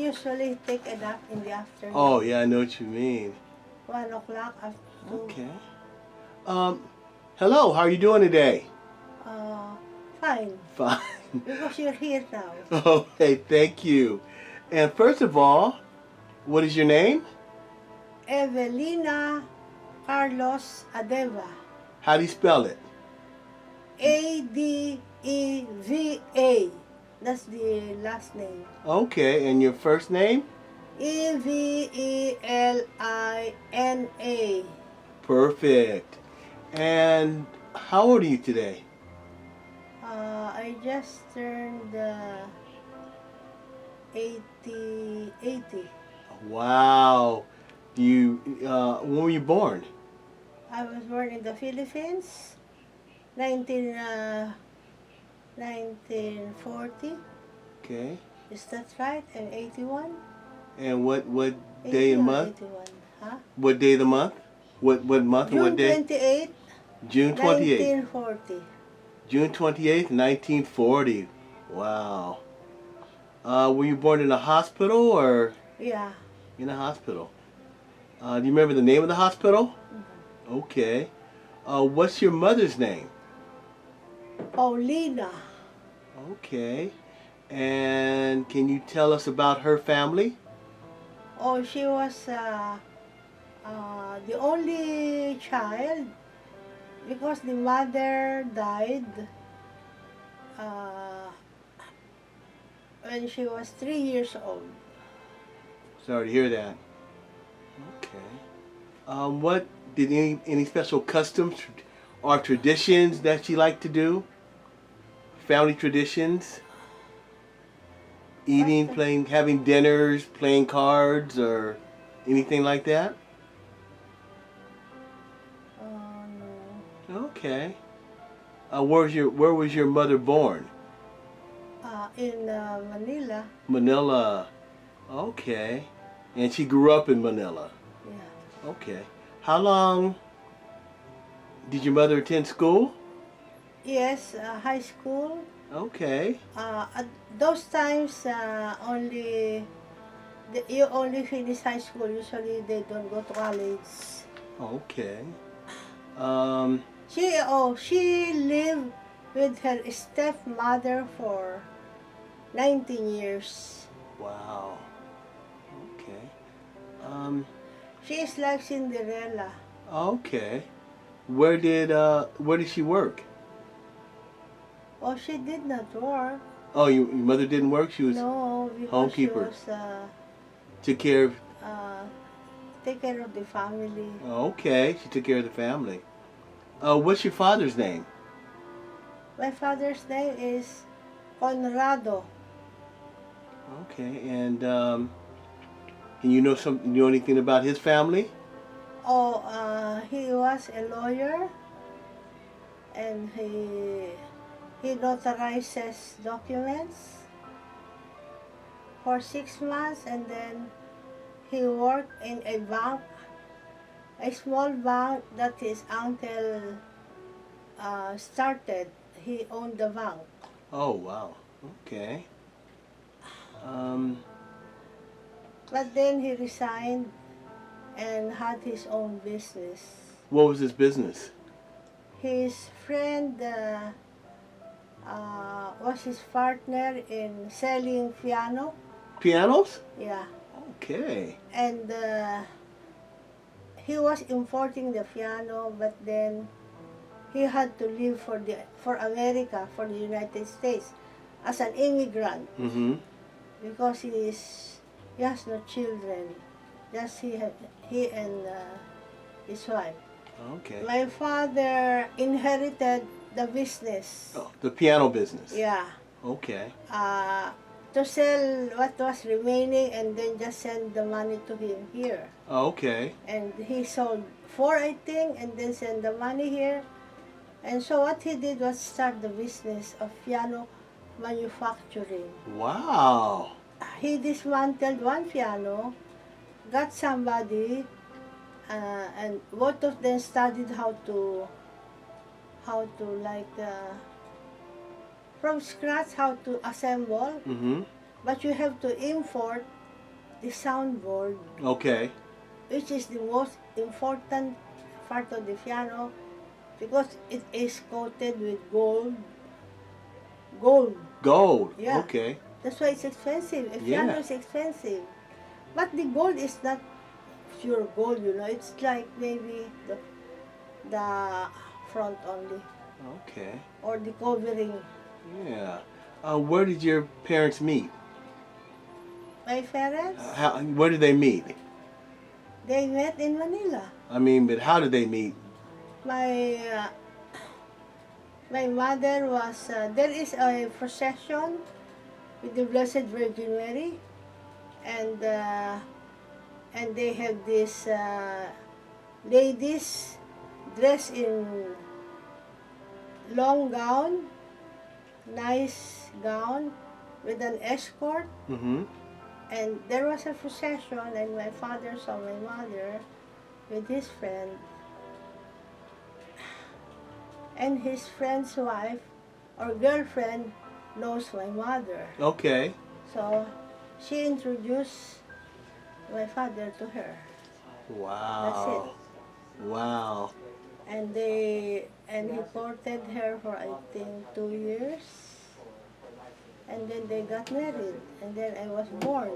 usually take a nap in the afternoon. Oh, yeah, I know what you mean. 1 o'clock after 2. Okay. Um, hello, how are you doing today? Fine. Fine. Because you're here now. Okay, thank you. And first of all, what is your name? Evelina Carlos Adeva. How do you spell it? Adeva. That's the last name. Okay, and your first name? Evelina. Perfect. And how old are you today? I just turned 80. Wow. When were you born? I was born in the Philippines, 1940. Okay. Is that right? And 81? And what day 80 and or month? 81? Huh? What day of the month? What month and what June day? 28, June 28th. 1940. June 28th, 1940. Wow. Were you born in a hospital or Yeah. in a hospital? Do you remember the name of the hospital? Mm-hmm. Okay. What's your mother's name? Paulina. Okay. And can you tell us about her family? Oh, she was the only child because the mother died uh, when she was 3 years old. Sorry to hear that. Okay. What did any special customs or traditions that she liked to do? Family traditions? Eating, playing, having dinners, playing cards, or anything like that? No. Okay. Where was your mother born? In Manila. Manila. Okay. And she grew up in Manila. Yeah. Okay. How long did your mother attend school? Yes, high school. Okay. At those times, you only finish high school. Usually, they don't go to college. Okay. Um, She lived with her stepmother for 19 years. wow. Okay. She is like Cinderella. Okay. Where did she work? Oh, she did not work. Oh, your mother didn't work? She was No, because she homekeeper. was Took care of take care of the family. Okay, she took care of the family. What's your father's name? My father's name is Conrado. Okay, and can you know anything about his family? Oh, he was a lawyer, and he notarizes documents for 6 months, and then he worked in a bank, a small bank that his uncle started. He owned the bank. Oh, wow. Okay. Um, But then he resigned and had his own business. what was his business? His friend was his partner in selling piano. Pianos? Yeah. Okay. And he was importing the piano, but then he had to leave for America, for the United States, as an immigrant Mm-hmm. because he has no children, just he and his wife. Okay. My father inherited the business. Oh, the piano business. Yeah. Okay. To sell what was remaining and then just send the money to him here. Okay. And he sold 4, I think, and then send the money here. And so what he did was start the business of piano manufacturing. Wow. He dismantled one piano, got somebody, and both of them studied how to like from scratch how to assemble. Mm-hmm. But you have to import the soundboard, Okay. which is the most important part of the piano because it is coated with gold. Gold. Gold. Yeah. Okay. That's why it's expensive. A Yeah. piano is expensive. But the gold is not pure gold, you know. It's like maybe the front only Okay. or the covering. Yeah. Where did your parents meet? My parents, Where did they meet? they met in Manila. I mean, but how did they meet? My my mother was there is a procession with the Blessed Virgin Mary, and they have these ladies dressed in long gown, nice gown with an escort, Mm-hmm. and there was a procession, and my father saw my mother with his friend, and his friend's wife or girlfriend knows my mother. Okay. So she introduced my father to her. Wow. Wow. And he courted her for I think 2 years. And then they got married. And then I was born.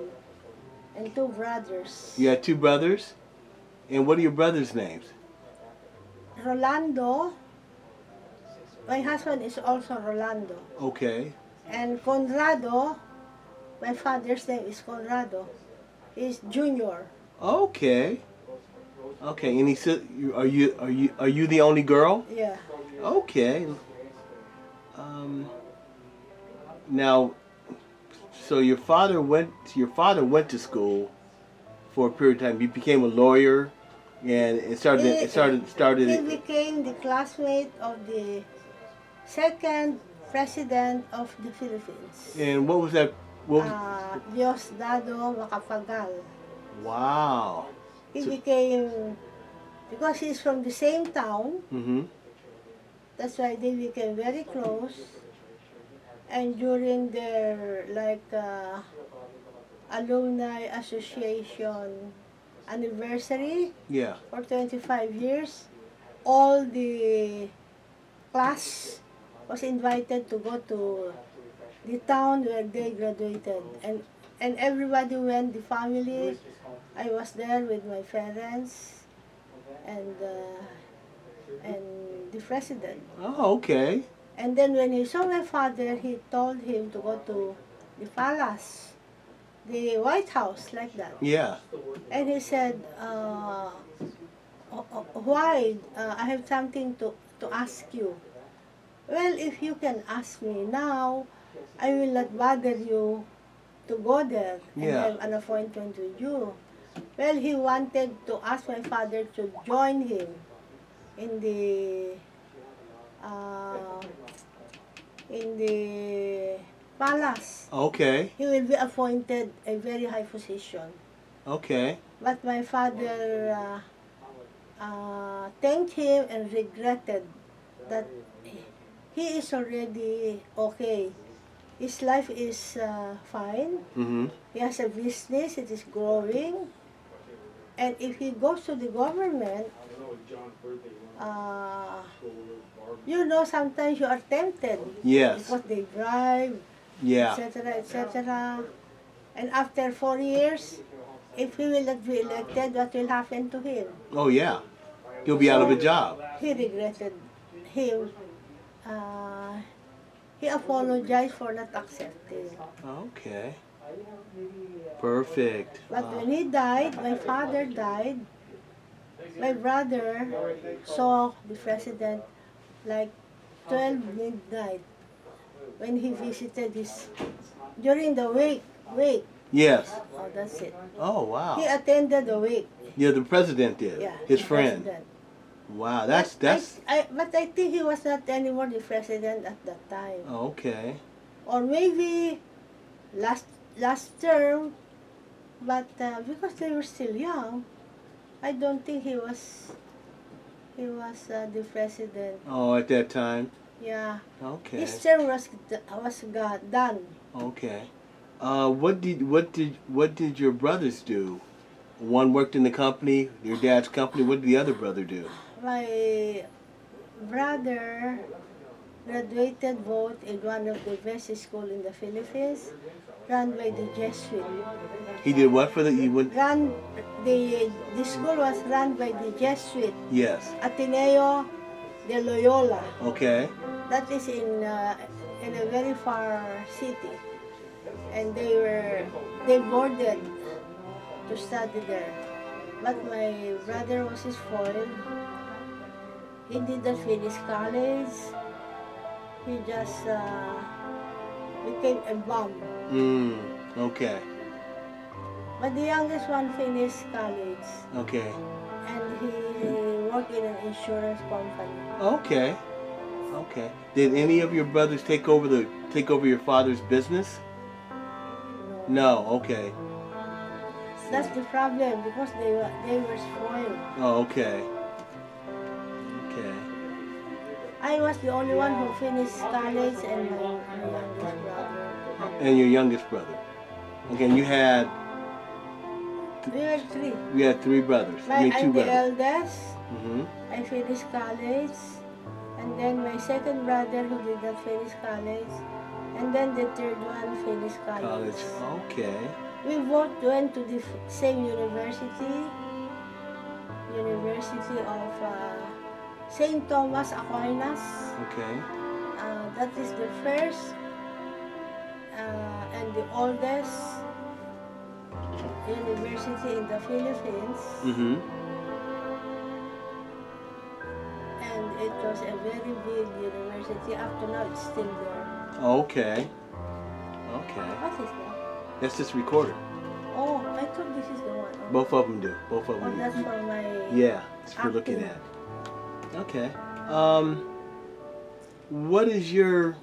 And two brothers. You had two brothers? And what are your brothers' names? Rolando. My husband is also Rolando. Okay. And Conrado, my father's name is Conrado. He's junior. Okay. Okay. And he said, are you the only girl? Yeah. Okay. Now, so your father went to school for a period of time. He became a lawyer, and it started. He became the classmate of the second president of the Philippines. And what was that? What was, Diosdado Macapagal. wow. He So- became, because he's from the same town, Mm-hmm. that's why they became very close. And during their alumni association anniversary Yeah. for 25 years, all the class was invited to go to the town where they graduated, and everybody went, the family. I was there with my parents and the president. Oh, okay. And then when he saw my father, he told him to go to the palace, the White House, like that. Yeah. And he said, why? I have something to ask you. Well, if you can ask me now, I will not bother you to go there and Yeah. have an appointment with you. Well, he wanted to ask my father to join him in the uh, palace. Okay. He will be appointed a very high position. Okay. But my father thanked him and regretted that he is already okay. His life is fine. Mm-hmm. He has a business, it is growing. And if he goes to the government, you know, sometimes you are tempted. Yes. Because they bribe, Yeah. etc., etc. And after 4 years, if he will not be elected, what will happen to him? Oh, yeah. He'll be out of a job. He regretted him. He apologized for not accepting. Okay. Perfect. But when he died, my father died, my brother saw the president like 12 midnight when he visited his, during the wake. Yes. Oh, that's it. Oh, He wow. attended the wake. Yeah, the president did. Yeah, His the friend. president. Wow, But that's but I think he was not anymore the president at that time. okay. Or maybe last term, but because they were still young, I don't think he was the president. Oh, at that time. Yeah, Okay. his term was done. Okay. What did your brothers do? One worked in the company, your dad's company. What did the other brother do? My brother graduated both in one of the best schools in the Philippines, run by the Jesuit. He did what for the he went? Run the school was run by the Jesuit Yes. Ateneo de Loyola. Okay. That is in a very far city, and they boarded to study there. But my brother was spoiled. He didn't finish college. He just became a bum. Okay. But the youngest one finished college, Okay. and he worked in an insurance company. Okay. Okay. Did any of your brothers take over your father's business? No. No. Okay. That's the problem, because they were spoiled. Oh, okay. Okay. I was the only one who finished college, and my youngest brother. And your youngest brother. Okay. And you had We were three. you had three brothers. I mean, two I'm the brothers. eldest. Mm-hmm. I finished college, and then my second brother who did not finish college, and then the third one finished college. Okay. We both went to the same university of St. Thomas Aquinas. Okay. That is the first and the oldest university in the Philippines. Mm-hmm. And it was a very big university. Up to now, it's still there. Okay. Okay. What is that? That's this recorder. Oh, I thought this is the one. Oh, Both of them do. Both of oh, them. that's for my... Yeah, it's for looking acting. at. Okay. What is your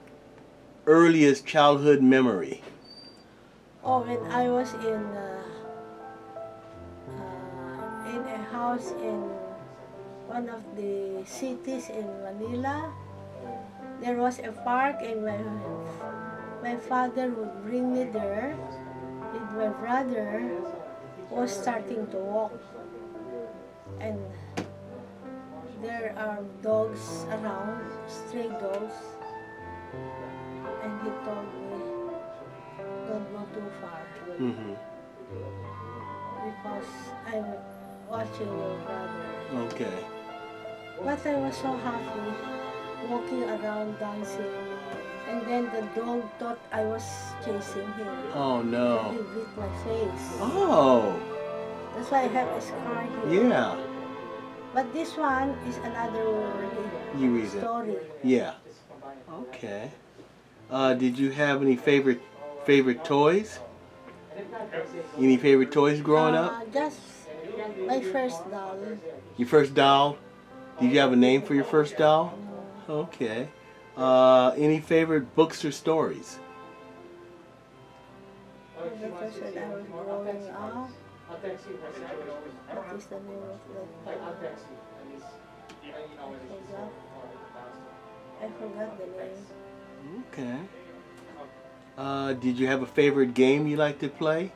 earliest childhood memory? Oh, when I was in a house in one of the cities in Manila, there was a park, and my father would bring me there with my brother, who was starting to walk. And there are dogs around, stray dogs. And he told me, don't go too far, Mm-hmm. because I'm watching your brother. Okay. But I was so happy walking around dancing, and then the dog thought I was chasing him. Oh So no. he bit my face. Oh. That's why I have a scar here. Yeah. But this one is another You read it. story. Yeah. Okay. Did you have any favorite toys? Any favorite toys growing up? Just my first doll. Your first doll? Did you have a name for your first doll? Okay. Any favorite books or stories? The first when I was growing up. What is the name of that? I forgot the name. Okay. Did you have a favorite game you like to play?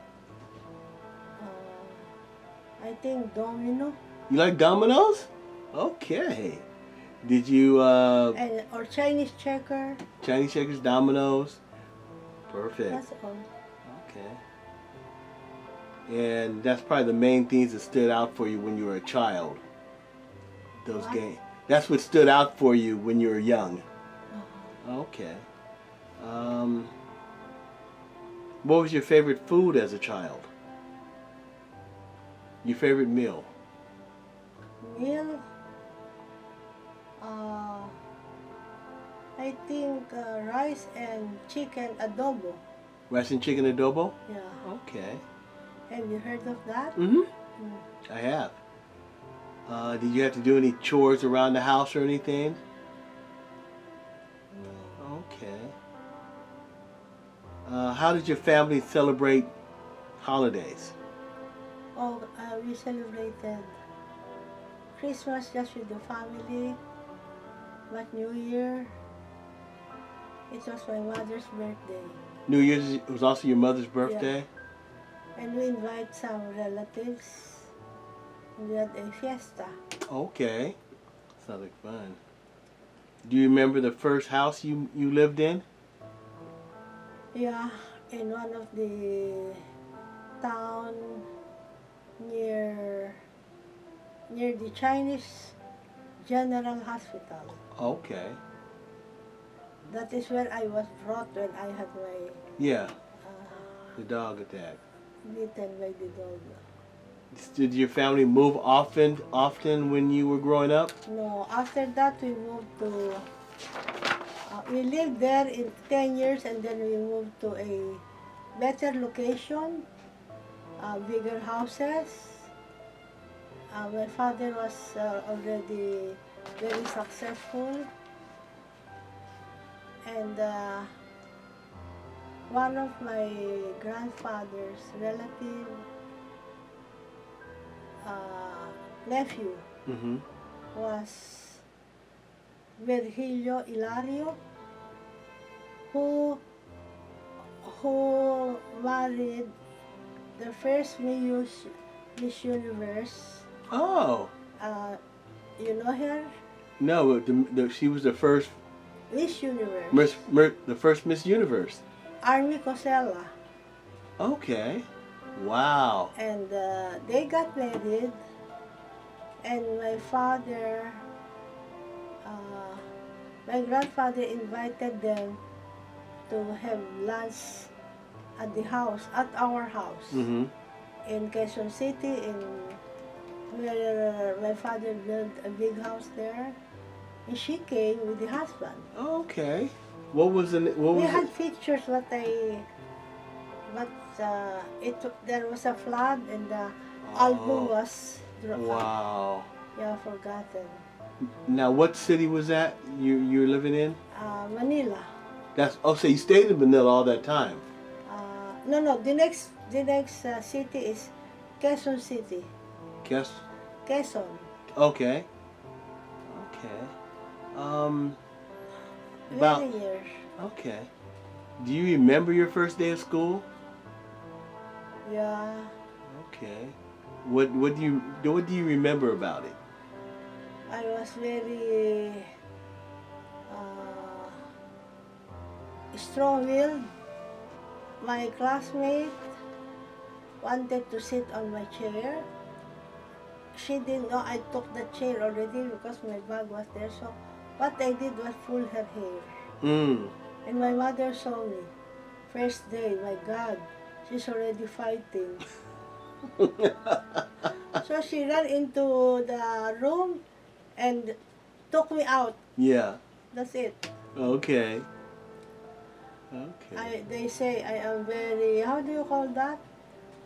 I think domino. You like dominoes? Okay. Did you Or Chinese checker. Chinese checkers, dominoes? Perfect. That's all. Okay. And that's probably the main things that stood out for you when you were a child. Those What? games. That's what stood out for you when you were young. Okay. What was your favorite food as a child? Your favorite meal? Meal? I think rice and chicken adobo. Rice and chicken adobo? Yeah. Okay. Have you heard of that? Mm-hmm. Mm. I have. Did you have to do any chores around the house or anything? Okay. How did your family celebrate holidays? Oh, we celebrated Christmas just with the family, but New Year It was my mother's birthday. New Year's was also your mother's birthday? And we invite some relatives. We had a fiesta. Okay. Sounds like fun. Do you remember the first house you lived in? Yeah, in one of the town near the Chinese General Hospital. Okay. That is where I was brought when I had my Yeah, uh, the dog attack. bitten by the dog. Did your family move often when you were growing up? No, after that we moved to, we lived there in 10 years and then we moved to a better location, bigger houses. My father was already very successful, and one of my grandfather's relative nephew Mm-hmm. was Virgilio Hilario, who married the first Miss Universe. Oh. Uh, you know her? No, she was the first Miss Universe. the first Miss Universe. Army Cosella. Okay. Wow. And they got married, and my grandfather invited them to have lunch at our house Mm-hmm. in Quezon City, where my father built a big house there, and she came with the husband. Okay. What was We had pictures, but there was a flood and the album was Wow. forgotten. Now, what city was that you were living in? Manila. So you stayed in Manila all that time. No. The next city is Quezon City. Guess. Quezon. Okay. Okay. About. Many years. Okay. Do you remember your first day of school? Yeah. Okay. What do you remember about it? I was very strong-willed. My classmate wanted to sit on my chair. She didn't know I took the chair already because my bag was there. So what I did was pull her hair. Mm. And my mother saw me. First day, my God, she's already fighting. So she ran into the room and took me out. Yeah. That's it. Okay. Okay. They say I am very, how do you call that?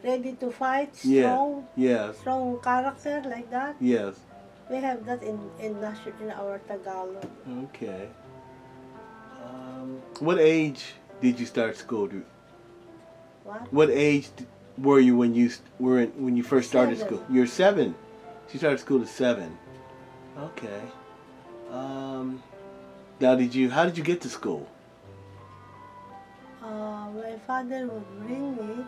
Ready to fight, Yeah. strong, Yes. strong character like that. Yes. We have that in our Tagalog. Okay. What age did you start school? What? What age were you when you when you first started 7. school? You're 7. She started school at 7. Okay. Now, how did you get to school? My father would bring me,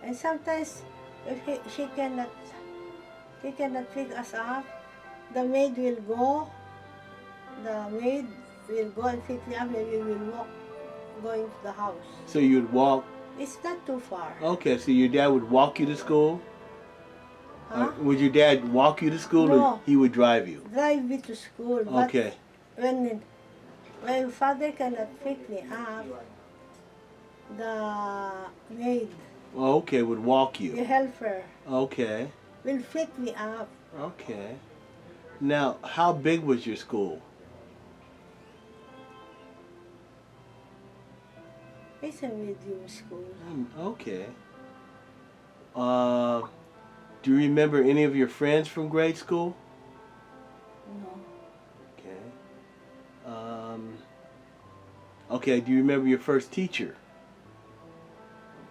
and sometimes if he cannot pick us up, the maid will go. The maid will go and pick me up, and we will walk going to the house. So you'd walk. It's not too far. Okay, so your dad would walk you to school? Huh? Would your dad walk you to school, No. or he would drive you? Drive me to school. But Okay. when my father cannot pick me up, the maid, Okay, would walk the you. helper, Okay. will pick me up. Okay. Now, how big was your school? It's a medium school. Okay. Do you remember any of your friends from grade school? No. Okay. Okay, do you remember your first teacher?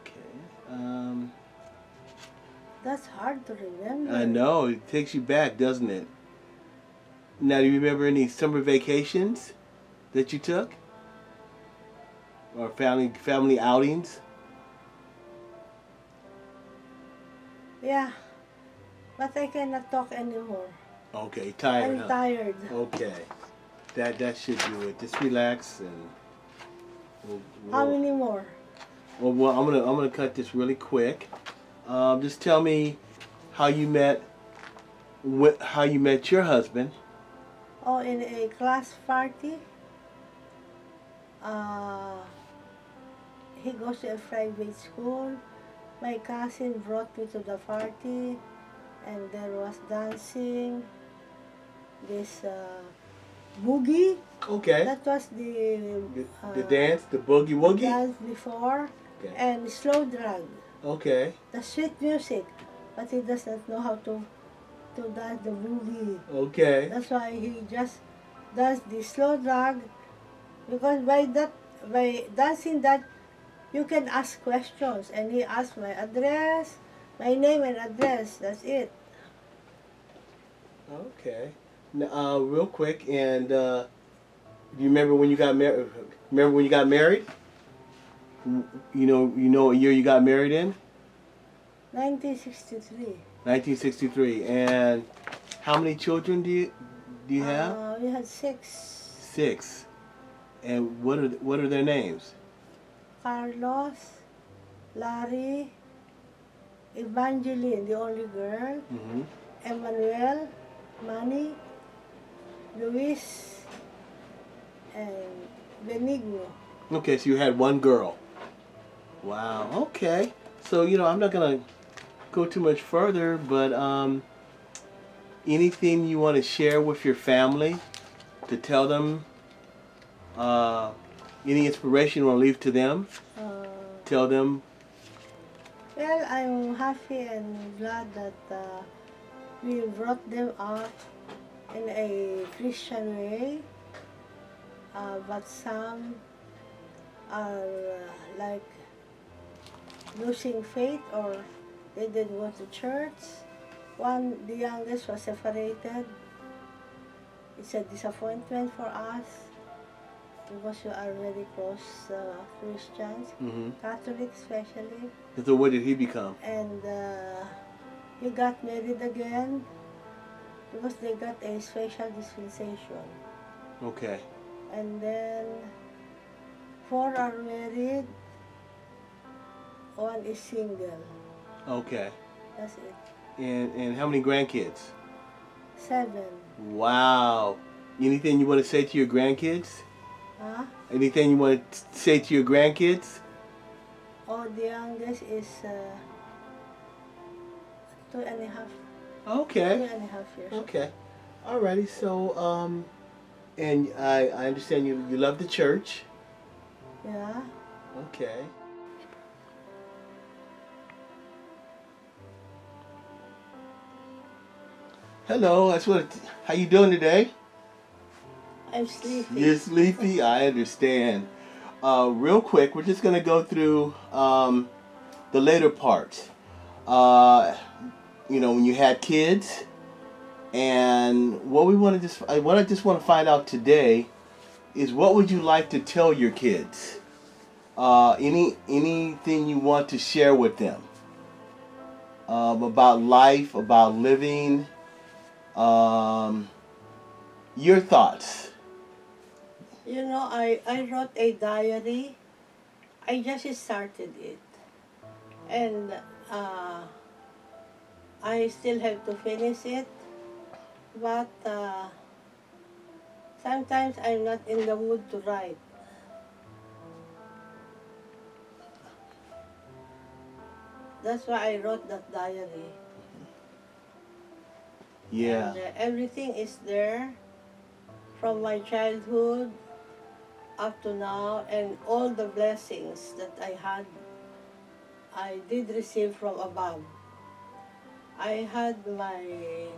Okay. That's hard to remember. I know, it takes you back, doesn't it? Now, do you remember any summer vacations that you took? or family outings? Yeah, but I cannot talk anymore. Okay, tired, I'm huh? tired. Okay, that should do it. Just relax and we'll, How we'll many more? well, I'm gonna cut this really quick. Just tell me how you met how you met your husband. Oh, in a class party. Uh, he goes to a private school. My cousin brought me to the party, and there was dancing. This boogie. Okay. That was the The dance, the boogie woogie. dance before, Okay. and slow drag. Okay. The sweet music, but he does not know how to dance the boogie. Okay. That's why he just does the slow drag, because by dancing that you can ask questions, and he asked my address, my name and address. That's it. Okay. Now, real quick, and do you remember when you got married? Remember when you got married? You know what year you got married in? 1963. 1963. And how many children do you have? We had 6. 6. And what are their names? Carlos, Larry, Evangeline, the only girl, Mm-hmm. Emmanuel, Manny, Luis, and Benigno. Okay, so you had one girl. Wow. Okay. So I'm not gonna go too much further, but anything you want to share with your family to tell them, uh, any inspiration you want to leave to them? Uh, Tell them. well, I'm happy and glad that we brought them up in a Christian way, but some are like losing faith, or they didn't go to church. The youngest was separated. It's a disappointment for us because we are very close Christians, Mm-hmm. Catholics especially. And so what did he become? And he got married again because they got a special dispensation. Okay. And then 4 are married, 1 is single. Okay. That's it. And how many grandkids? 7. Wow. Anything you want to say to your grandkids? Huh? Anything you want to say to your grandkids? Oh, the youngest is 2.5. Okay. 2.5 years. Okay. Alrighty. So and I understand you love the church. Yeah. Okay. Hello. How you doing today? I'm sleepy. You're sleepy? I understand. Real quick, we're just gonna go through the later part. When you had kids, and what I just want to find out today is what would you like to tell your kids? Anything you want to share with them about life, about living, your thoughts. I wrote a diary. I just started it. And I still have to finish it. But sometimes I'm not in the mood to write. That's why I wrote that diary. Yeah. And everything is there from my childhood up to now, and all the blessings that I did receive from above. I had my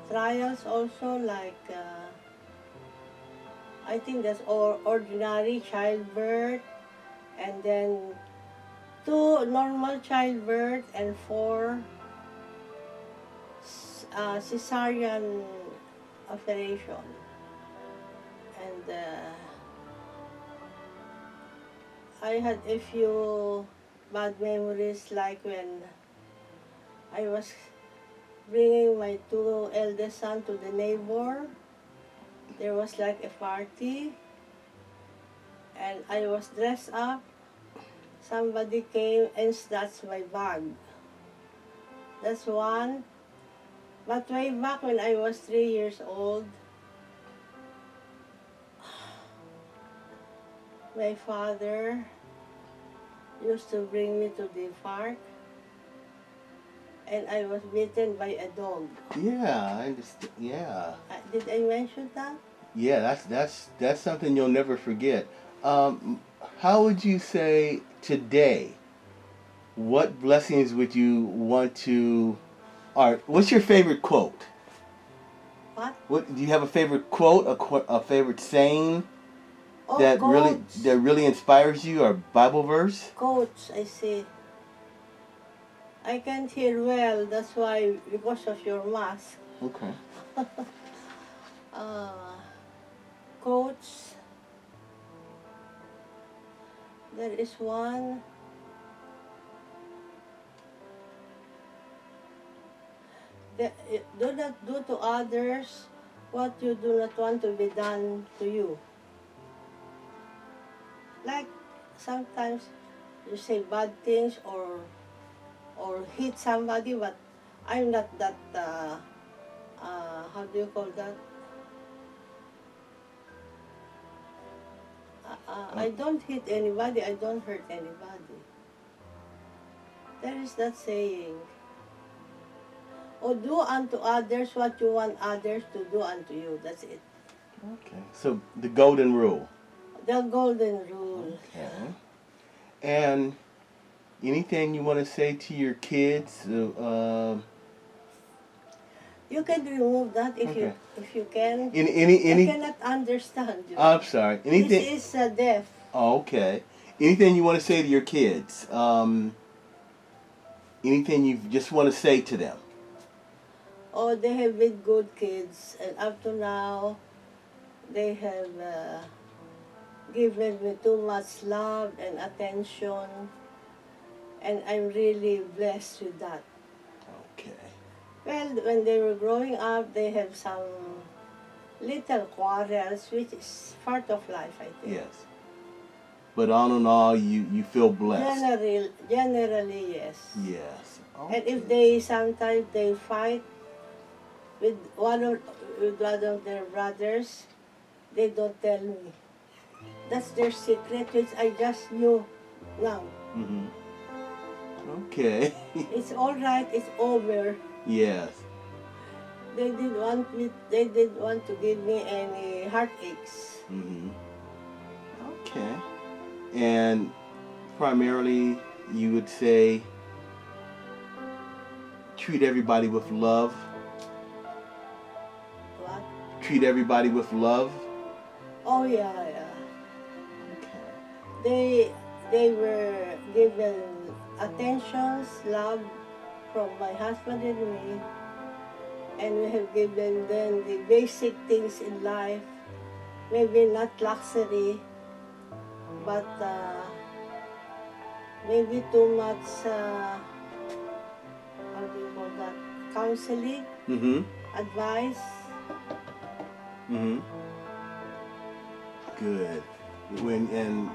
trials also, like I think that's ordinary childbirth, and then 2 normal childbirth, and 4 cesarean operation. And I had a few bad memories, like when I was bringing my two eldest sons to the neighbor. There was like a party, and I was dressed up. Somebody came and snatched my bag. That's one. But way back when I was 3 years old, my father used to bring me to the park, and I was bitten by a dog. Yeah, I understand. Yeah. Did I mention that? Yeah, that's something you'll never forget. Um, how would you say today? What blessings would you want to? Or what's your favorite quote? What? What do you have a favorite quote? A favorite saying Oh, that coach. really inspires you, or Bible verse? Coach, I see. I can't hear well, that's why, because of your mask. Okay. Uh, coach, there is one. Do not do to others what you do not want to be done to you. Like sometimes you say bad things or hit somebody, but I'm not that. How do you call that? I don't hit anybody. I don't hurt anybody. There is that saying. Or do unto others what you want others to do unto you. That's it. Okay. So the golden rule. The golden rule. Okay. And anything you want to say to your kids? You can remove that Okay. if you can. Any? I cannot understand you. I'm sorry. Anything? This is deaf. Oh, okay. Anything you want to say to your kids? Anything you just want to say to them? Oh, they have been good kids, and up to now, they have given me too much love and attention, and I'm really blessed with that. Okay. Well, when they were growing up, they have some little quarrels, which is part of life, I think. Yes. But all in all, you feel blessed. Generally, yes. Yes. And Okay. if they sometimes they fight with one of their brothers, they don't tell me. That's their secret, which I just knew now. Mm-hmm. Okay. It's all right. It's over. Yes. They didn't want to give me any heartaches. Mm-hmm. Okay. And primarily, you would say treat everybody with love. What? Treat everybody with love. Oh yeah. Okay. They were given attentions, love from my husband and me, and we have given them the basic things in life. Maybe not luxury, but maybe too much. How do you call that? Counseling, Mm-hmm. advice. Mm-hmm. Good. And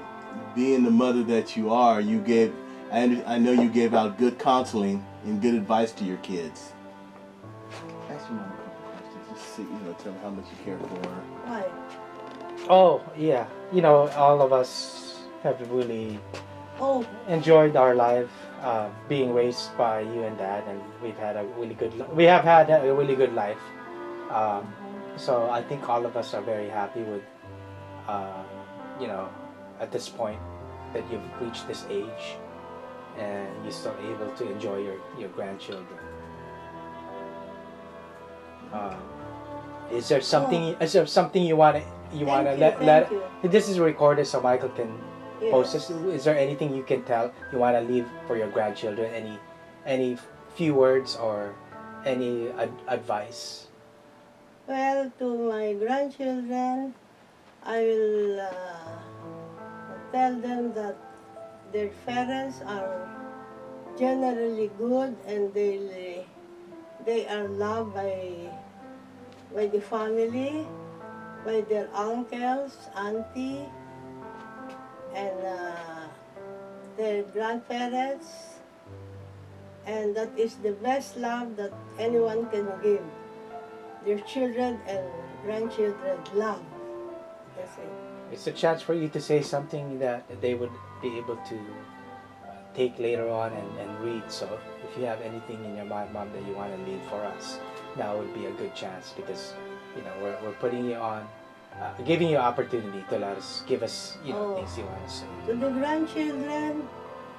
being the mother that you are, you gave. I know you gave out good counseling and good advice to your kids. Ask your mom a couple questions. Just see, tell her how much you care for her. Why? Oh, yeah. All of us have really Oh, enjoyed our life being raised by you and Dad, and we have had a really good life. So I think all of us are very happy with, uh, you know, at this point that you've reached this age and you're still able to enjoy your grandchildren. Um, Is there something you want to let? you. This is recorded so Michael can post Yes. this. Is there anything you can tell you want to leave for your grandchildren? Any few words or any advice? Well, to my grandchildren, I will tell them that their parents are generally good, and they are loved by the family, by their uncles, auntie, and their grandparents, and that is the best love that anyone can give their children and grandchildren. Love. That's it. It's a chance for you to say something that they would be able to take later on and read. So if you have anything in your mind, Mom, that you want to leave for us, now would be a good chance, because we're putting you on, giving you opportunity to give us things you want to say. To the grandchildren,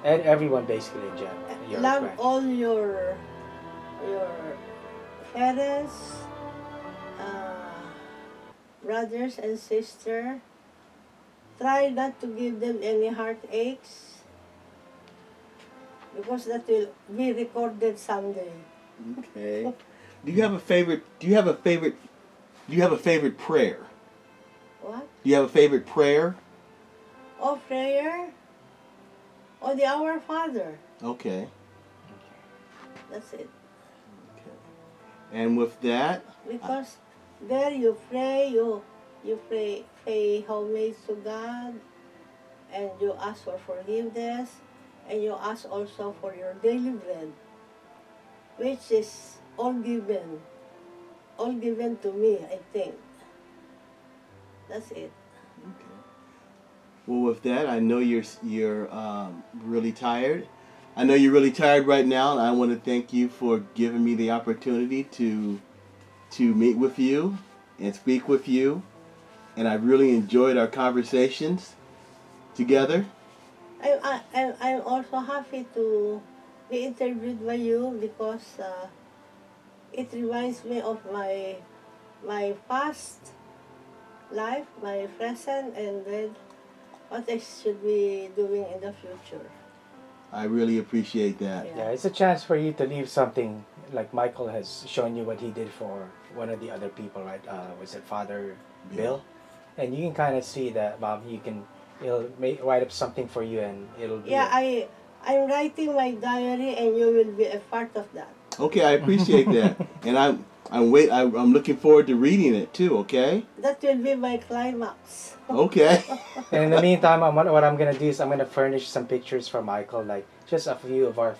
And everyone basically in general. Your love grand- all your parents, brothers and sisters. Try not to give them any heartaches, because that will be recorded someday. Okay. Do you have a favorite? Do you have a favorite? Do you have a favorite prayer? What? Do you have a favorite prayer? Oh, prayer? Oh, the Our Father. Okay. That's it. And with that, Because there you pray, you pay homage to God, and you ask for forgiveness, and you ask also for your daily bread, which is all given to me, I think. That's it. well, with that, I know you're really tired. I know you're really tired right now, and I want to thank you for giving me the opportunity to meet with you and speak with you. And I really enjoyed our conversations together. I'm also happy to be interviewed by you, because it reminds me of my past life, my present, and then what I should be doing in the future. I really appreciate that. Yeah, it's a chance for you to leave something, like Michael has shown you what he did for one of the other people, right? Was it Father Bill? And you can kind of see that, Mom. He'll write up something for you, and it'll be. Yeah, I'm writing my diary, and you will be a part of that. Okay, I appreciate that, and I'm looking forward to reading it too. Okay. That will be my climax. Okay. And in the meantime, what I'm gonna do is I'm gonna furnish some pictures for Michael, like just a few of our,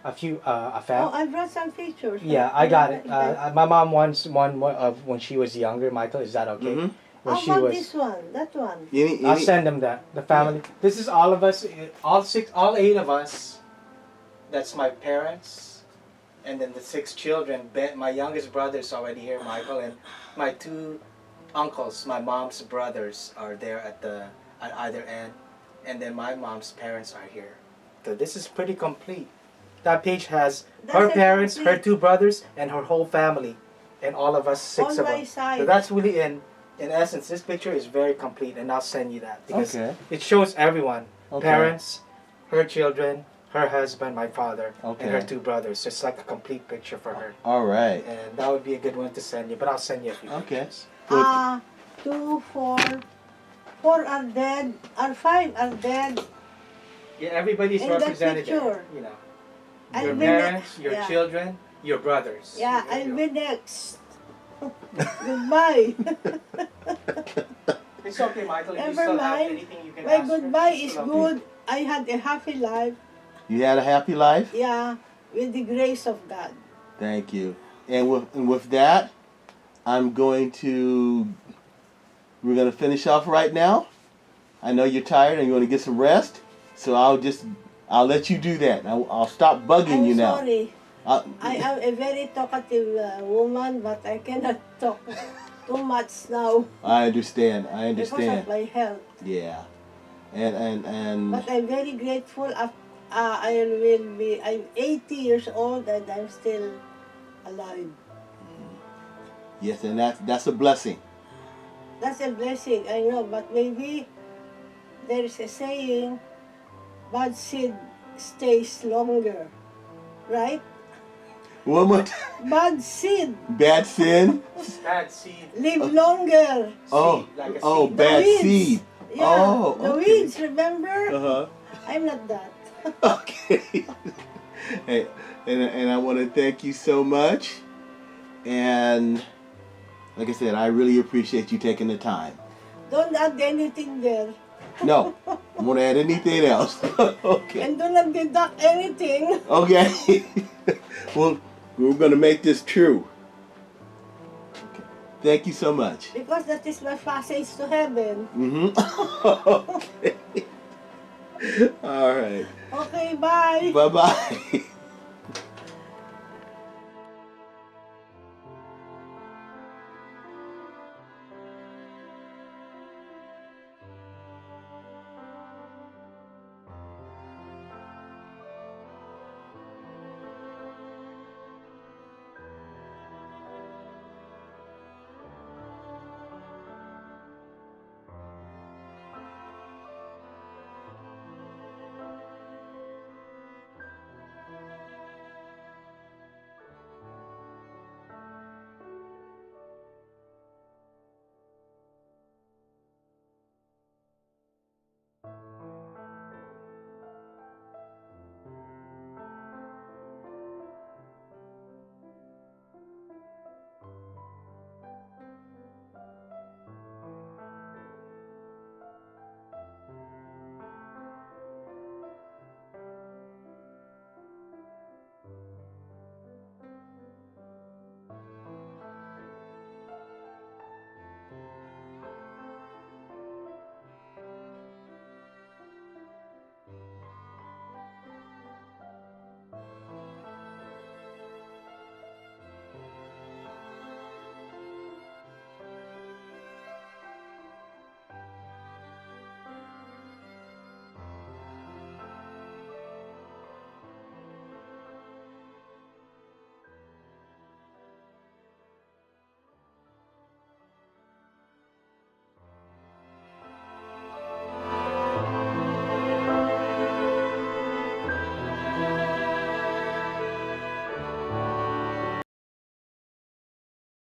a Oh, I brought some pictures. Yeah, I got it. My mom wants one of when she was younger. Michael, is that okay? Mhm. When How she about was. this one? That one? I'll send them that. The family. This is all of us. All 8 of us. That's my parents, and then the 6 children. My youngest brother is already here, Michael, and my 2 uncles, my mom's brothers, are there at either end, and then my mom's parents are here. So this is pretty complete. That page has her That's a parents, her complete- 2 brothers, and her whole family, and all of us 6 On of my them. side. So that's really in essence, this picture is very complete, and I'll send you that because Okay. it shows everyone: Okay. parents, her children, her husband, my father, Okay. and her 2 brothers. So it's like a complete picture for her, All right. and that would be a good one to send you. But I'll send you a few Okay. pictures. 2, 4 are dead, or 5 are dead. Yeah, everybody's In that represented there. picture. You know, I'll your be parents, your yeah. children, your brothers. Yeah, There you I'll go. be next. Goodbye. It's okay, Michael. If you Never still have mind. anything you can My ask her, goodbye she's is still good. I had a happy life. You had a happy life. Yeah, with the grace of God. Thank you. And with that, we're going to finish off right now. I know you're tired and you want to get some rest, so I'll let you do that. I'll stop bugging I'm you now. sorry. I am a very talkative woman, but I cannot talk too much now I understand. because of my health. Yeah. And But I'm very grateful. I'm 80 years old and I'm still alive. yes, and that's a blessing. That's a blessing, I know, but maybe there is a saying, bad seed stays longer, right? One more Bad seed bad sin. Bad seed. live longer. Oh, Like a oh, seed. bad weeds. seed. Yeah, Oh, the okay. weeds, remember? Uh huh. I'm not that. Okay. Hey, and I want to thank you so much. And like I said, I really appreciate you taking the time. Don't add anything there. No, I won't add anything else. Okay. And do not deduct anything. Okay. Well, we're going to make this true. Okay. Thank you so much. Because that is my passage to heaven. Mm-hmm. Okay. All right. Okay, bye. Bye-bye.